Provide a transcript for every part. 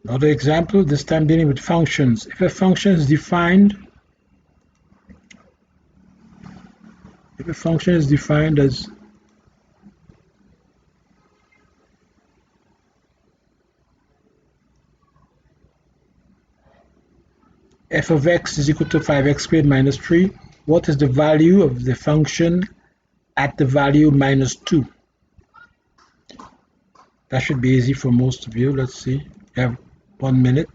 Another example, this time dealing with functions. If a function is defined as f of x is equal to 5x squared minus 3, what is the value of the function at the value minus 2? That should be easy for most of you. Let's see. You have 1 minute.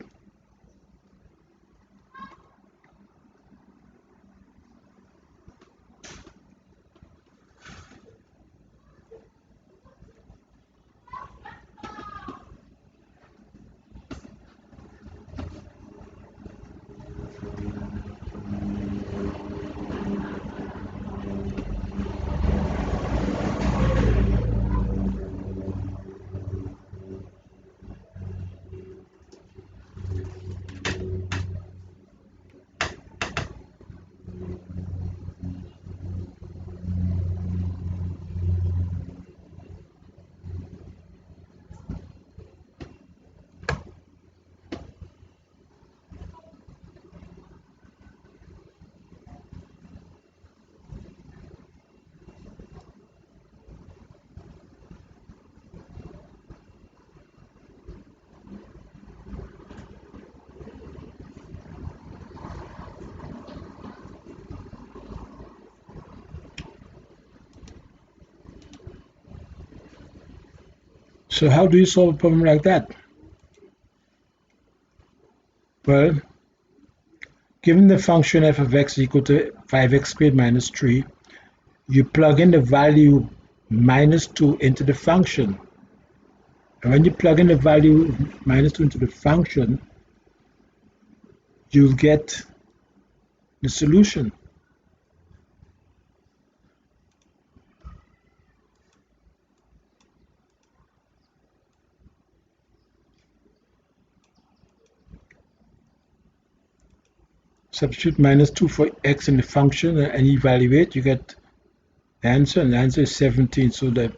So how do you solve a problem like that? Well, given the function f of x is equal to 5x squared minus 3, you plug in the value minus 2 into the function. And when you plug in the value minus 2 into the function, you'll get the solution. Substitute minus 2 for x in the function and evaluate, you get the answer, and the answer is 17. So the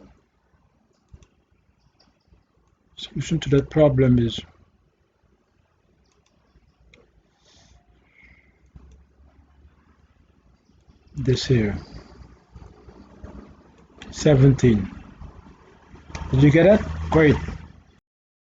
solution to that problem is this here, 17. Did you get it? Great.